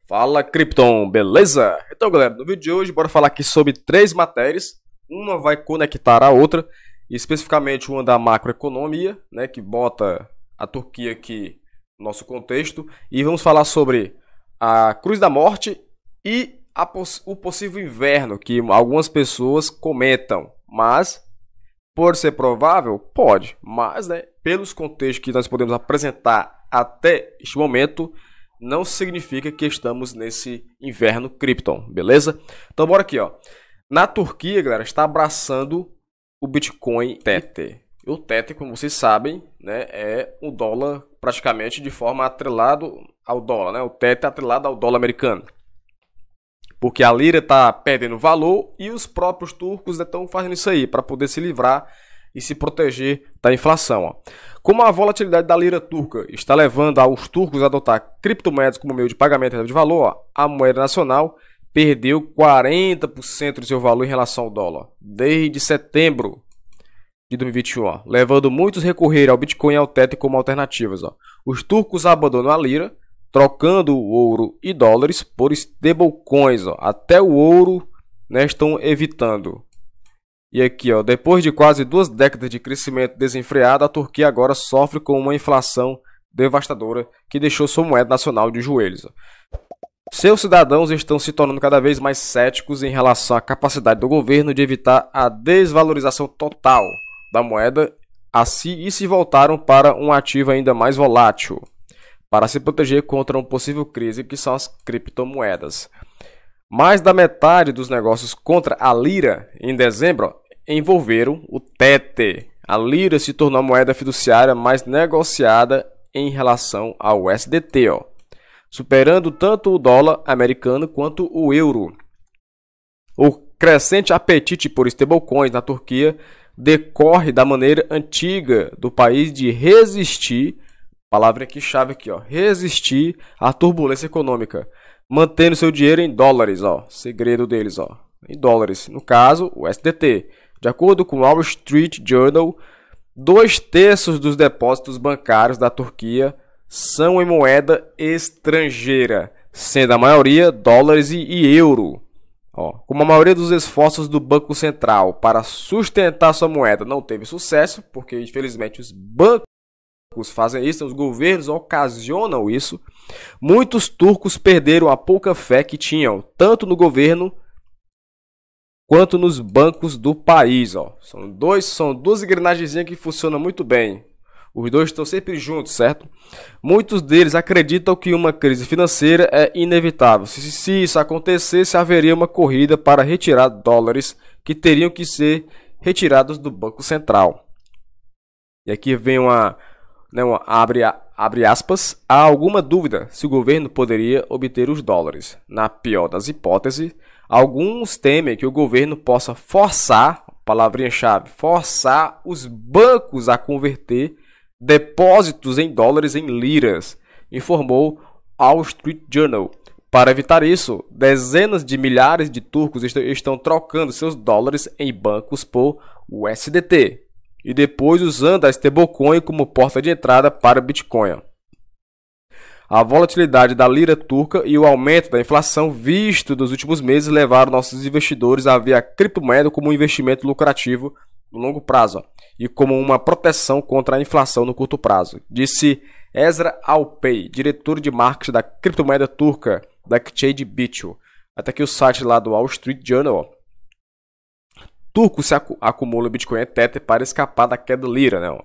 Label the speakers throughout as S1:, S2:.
S1: Fala, Krypton, beleza? Então, galera, no vídeo de hoje, bora falar aqui sobre três matérias. Uma vai conectar a outra, especificamente uma da macroeconomia, né, que bota a Turquia aqui no nosso contexto. E vamos falar sobre a Cruz da Morte e o possível inverno, que algumas pessoas comentam. Mas, por ser provável, pode. Mas, né, pelos contextos que nós podemos apresentar até este momento, não significa que estamos nesse inverno Krypton, beleza? Então bora aqui, ó. Na Turquia, galera, está abraçando o Bitcoin Tether. E o Tether, como vocês sabem, né, é o dólar praticamente de forma atrelado ao dólar, né? O Tether é atrelado ao dólar americano. Porque a lira está perdendo valor e os próprios turcos estão fazendo isso aí para poder se livrar e se proteger da inflação. Ó. Como a volatilidade da lira turca está levando aos turcos a adotar criptomoedas como meio de pagamento de valor, ó, a moeda nacional perdeu 40% de seu valor em relação ao dólar desde setembro de 2021, ó, levando muitos a recorrer ao Bitcoin e ao Tether como alternativas. Ó. Os turcos abandonam a lira, trocando o ouro e dólares por stablecoins. Ó. Até o ouro, né, estão evitando. E aqui, ó, depois de quase 2 décadas de crescimento desenfreado, a Turquia agora sofre com uma inflação devastadora que deixou sua moeda nacional de joelhos. Ó. Seus cidadãos estão se tornando cada vez mais céticos em relação à capacidade do governo de evitar a desvalorização total da moeda e se voltaram para um ativo ainda mais volátil, para se proteger contra uma possível crise que são as criptomoedas. Mais da metade dos negócios contra a lira em dezembro envolveram o Tether. A lira se tornou a moeda fiduciária mais negociada em relação ao USDT, ó, superando tanto o dólar americano quanto o euro. O crescente apetite por stablecoins na Turquia decorre da maneira antiga do país de resistir, palavra aqui chave aqui, ó, resistir à turbulência econômica, mantendo seu dinheiro em dólares, ó, segredo deles, ó, em dólares, no caso, o USDT. De acordo com o Wall Street Journal, 2/3 dos depósitos bancários da Turquia são em moeda estrangeira, sendo a maioria dólares e euro. Ó, como a maioria dos esforços do Banco Central para sustentar sua moeda não teve sucesso, porque infelizmente os bancos fazem isso, os governos ocasionam isso, muitos turcos perderam a pouca fé que tinham, tanto no governo quanto nos bancos do país. Ó. São duas engrenagenzinhas que funcionam muito bem. Os dois estão sempre juntos, certo? Muitos deles acreditam que uma crise financeira é inevitável. Se isso acontecesse, haveria uma corrida para retirar dólares que teriam que ser retirados do Banco Central. E aqui vem abre aspas, há alguma dúvida se o governo poderia obter os dólares. Na pior das hipóteses, alguns temem que o governo possa forçar, palavrinha-chave, forçar os bancos a converter depósitos em dólares em liras, informou Wall Street Journal. Para evitar isso, dezenas de milhares de turcos estão trocando seus dólares em bancos por USDT e depois usando a stablecoin como porta de entrada para o Bitcoin. A volatilidade da lira turca e o aumento da inflação visto nos últimos meses levaram nossos investidores a ver a criptomoeda como um investimento lucrativo no longo prazo e como uma proteção contra a inflação no curto prazo, disse Ezra Alpay, diretor de marketing da criptomoeda turca da exchange Bitso. Até aqui o site lá do Wall Street Journal. Ó. Turcos se acumulam Bitcoin e Tether para escapar da queda da lira, né? Ó.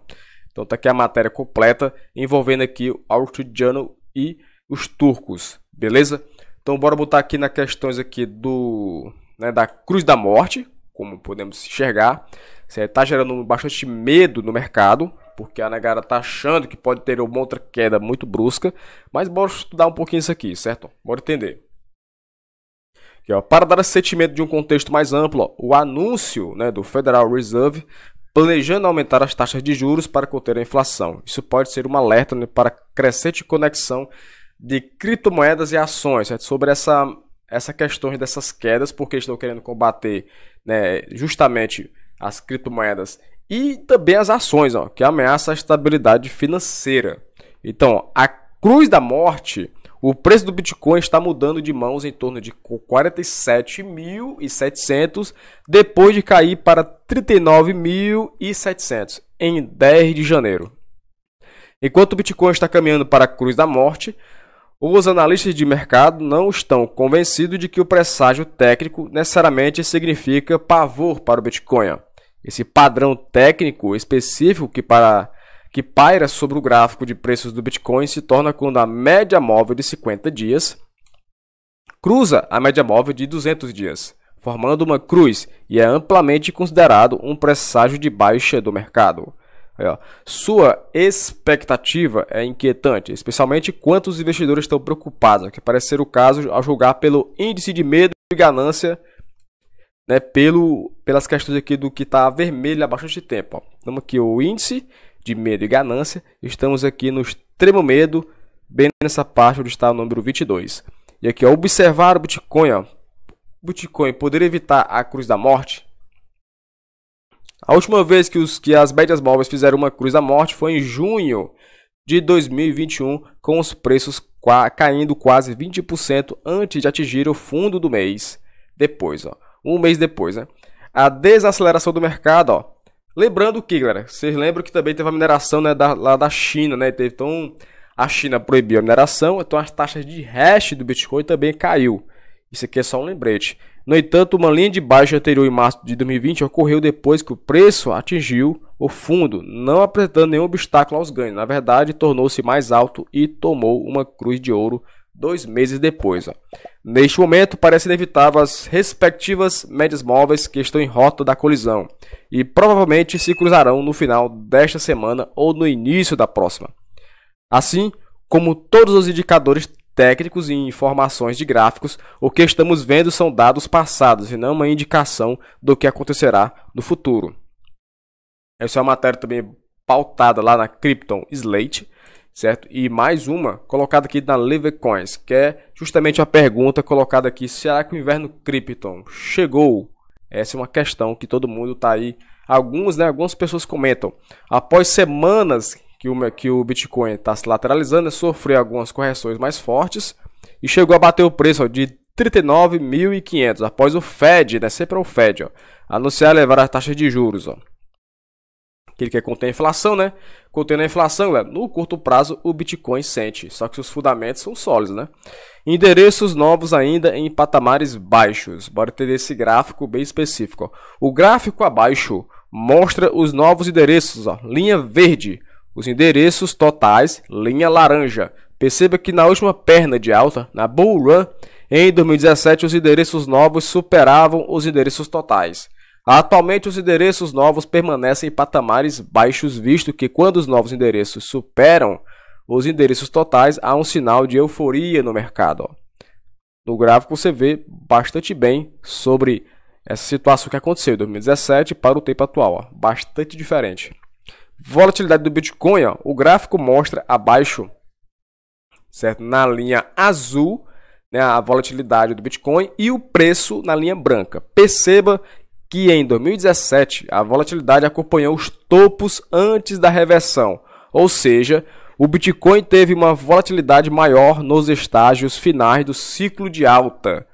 S1: Então tá aqui a matéria completa envolvendo aqui o Wall Street Journal e os turcos, beleza? Então bora botar aqui nas questões aqui da Cruz da Morte, como podemos enxergar. Está gerando bastante medo no mercado, porque a negada está achando que pode ter uma outra queda muito brusca, mas bora estudar um pouquinho isso aqui, certo? Bora entender. Aqui, ó, para dar esse sentimento de um contexto mais amplo, ó, o anúncio, né, do Federal Reserve planejando aumentar as taxas de juros para conter a inflação. Isso pode ser um alerta, né, para a crescente conexão de criptomoedas e ações, certo? Sobre essa questão dessas quedas, porque estão querendo combater, né, justamente as criptomoedas e também as ações, ó, que ameaçam a estabilidade financeira. Então, a Cruz da Morte, O preço do Bitcoin está mudando de mãos em torno de 47.700, depois de cair para 39.700 em 10 de janeiro. Enquanto o Bitcoin está caminhando para a cruz da morte, os analistas de mercado não estão convencidos de que o presságio técnico necessariamente significa pavor para o Bitcoin. Esse padrão técnico específico que paira sobre o gráfico de preços do Bitcoin se torna quando a média móvel de 50 dias cruza a média móvel de 200 dias, formando uma cruz, e é amplamente considerado um presságio de baixa do mercado. Sua expectativa é inquietante, especialmente quanto os investidores estão preocupados, que parece ser o caso ao julgar pelo índice de medo e ganância, né, pelas questões aqui do que está vermelho há bastante tempo. Temos aqui o índice de medo e ganância, estamos aqui no extremo medo, bem nessa parte onde está o número 22. E aqui, observar o Bitcoin, o Bitcoin poder evitar a cruz da morte. A última vez que as médias móveis fizeram uma cruz da morte foi em junho de 2021, com os preços caindo quase 20% antes de atingir o fundo do mês. Depois, um mês depois, né? A desaceleração do mercado, lembrando que, galera, vocês lembram que também teve a mineração, né, lá da China, né? Então, a China proibiu a mineração, então as taxas de hash do Bitcoin também caiu. Isso aqui é só um lembrete. No entanto, uma linha de baixa anterior em março de 2020 ocorreu depois que o preço atingiu o fundo, não apresentando nenhum obstáculo aos ganhos. Na verdade, tornou-se mais alto e tomou uma cruz de ouro 2 meses depois. Neste momento, parece inevitável as respectivas médias móveis que estão em rota da colisão e provavelmente se cruzarão no final desta semana ou no início da próxima. Assim como todos os indicadores técnicos e informações de gráficos, o que estamos vendo são dados passados e não uma indicação do que acontecerá no futuro. Essa é uma matéria também pautada lá na Crypton Slate, certo? E mais uma colocada aqui na Livecoins, que é justamente a pergunta colocada aqui: será que o inverno Crypton chegou? Essa é uma questão que todo mundo está aí. Algumas pessoas comentam. Após semanas que o Bitcoin está se lateralizando, sofreu algumas correções mais fortes e chegou a bater o preço de 39.500 após o Fed, né, sempre é o Fed, anunciar levar a taxa de juros. Aquele que contém a inflação, né? Contendo a inflação, no curto prazo o Bitcoin sente, só que os fundamentos são sólidos, né? Endereços novos ainda em patamares baixos. Bora ter esse gráfico bem específico. O gráfico abaixo mostra os novos endereços, linha verde. Os endereços totais, linha laranja. Perceba que na última perna de alta, na Bull Run, em 2017, os endereços novos superavam os endereços totais. Atualmente, os endereços novos permanecem em patamares baixos, visto que quando os novos endereços superam os endereços totais, há um sinal de euforia no mercado. No gráfico você vê bastante bem sobre essa situação que aconteceu em 2017 para o tempo atual. Bastante diferente. Volatilidade do Bitcoin, o gráfico mostra abaixo, certo? Na linha azul, né, a volatilidade do Bitcoin e o preço na linha branca. Perceba que em 2017 a volatilidade acompanhou os topos antes da reversão, ou seja, o Bitcoin teve uma volatilidade maior nos estágios finais do ciclo de alta.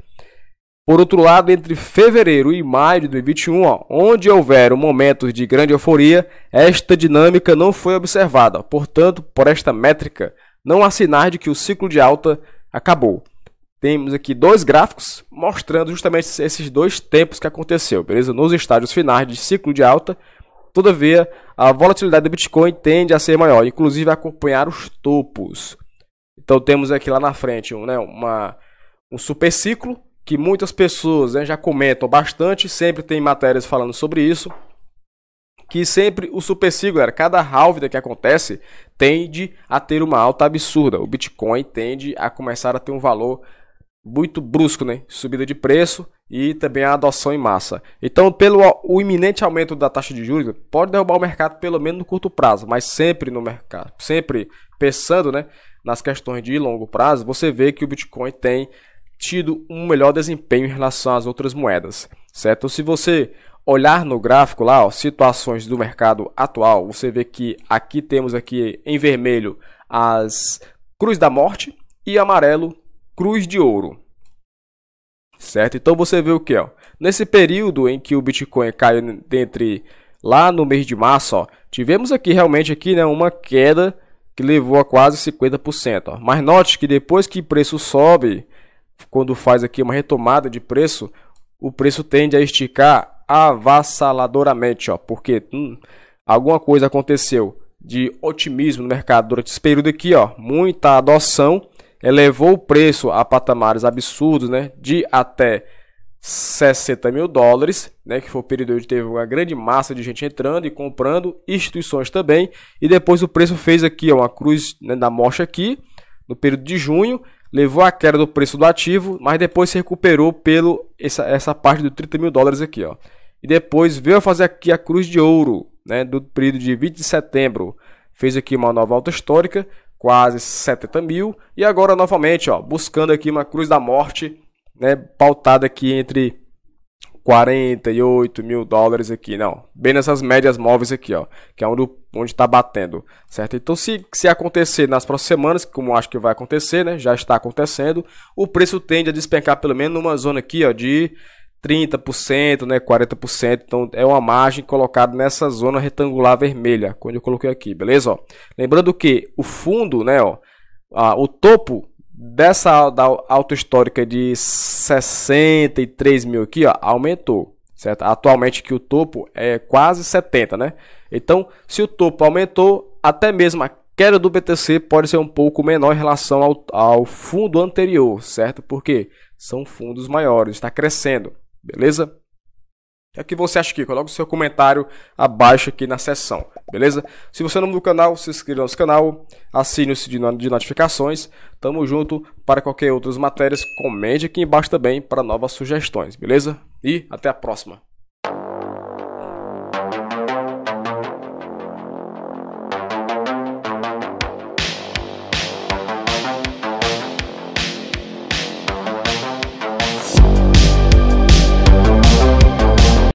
S1: Por outro lado, entre fevereiro e maio de 2021, onde houveram momentos de grande euforia, esta dinâmica não foi observada. Portanto, por esta métrica, não há sinais de que o ciclo de alta acabou. Temos aqui 2 gráficos mostrando justamente esses 2 tempos que aconteceu, beleza? Nos estágios finais de ciclo de alta, todavia, a volatilidade do Bitcoin tende a ser maior, inclusive a acompanhar os topos. Então temos aqui lá na frente um super ciclo, que muitas pessoas, né, já comentam bastante, sempre tem matérias falando sobre isso, que sempre o super ciclo, cada halving que acontece, tende a ter uma alta absurda. O Bitcoin tende a começar a ter um valor muito brusco, né? Subida de preço e também a adoção em massa. Então, o iminente aumento da taxa de juros pode derrubar o mercado pelo menos no curto prazo, mas sempre no mercado, sempre pensando, né, nas questões de longo prazo, você vê que o Bitcoin tem tido um melhor desempenho em relação às outras moedas, certo? Se você olhar no gráfico lá, situações do mercado atual, você vê que aqui temos aqui em vermelho as cruz da morte e amarelo, cruz de ouro. Certo? Então você vê o que, ó? Nesse período em que o Bitcoin caiu lá no mês de março, ó, tivemos aqui realmente aqui, né, uma queda que levou a quase 50%, ó. Mas note que depois que o preço sobe, quando faz aqui uma retomada de preço, o preço tende a esticar avassaladoramente, ó, porque alguma coisa aconteceu de otimismo no mercado durante esse período aqui, ó, muita adoção elevou o preço a patamares absurdos, né, de até 60 mil dólares, né, que foi o período onde teve uma grande massa de gente entrando e comprando, instituições também, e depois o preço fez aqui, ó, uma cruz, né, da morte aqui, no período de junho, levou a queda do preço do ativo, mas depois se recuperou essa parte do 30 mil dólares aqui, ó, e depois veio a fazer aqui a cruz de ouro, né, do período de 20 de setembro, fez aqui uma nova alta histórica, quase 70 mil, e agora novamente, ó, buscando aqui uma cruz da morte, né, pautada aqui entre 48 mil dólares aqui, não, bem nessas médias móveis aqui, ó, que é onde está batendo, certo? Então se acontecer nas próximas semanas, como acho que vai acontecer, né, já está acontecendo, o preço tende a despencar pelo menos numa zona aqui, ó, de 30%, né, 40%, então é uma margem colocada nessa zona retangular vermelha, quando eu coloquei aqui, beleza? Ó, lembrando que o fundo, né, ó, o topo dessa da alta histórica de 63 mil aqui, ó, aumentou, certo? Atualmente que o topo é quase 70, né? Então, se o topo aumentou, até mesmo a queda do BTC pode ser um pouco menor em relação ao fundo anterior, certo? Porque são fundos maiores, está crescendo. Beleza? O que você acha aqui? Coloque o seu comentário abaixo aqui na seção, beleza? Se você é novo no canal, se inscreva no nosso canal, assine o sininho de notificações. Tamo junto. Para qualquer outras matérias, comente aqui embaixo também para novas sugestões, beleza? E até a próxima.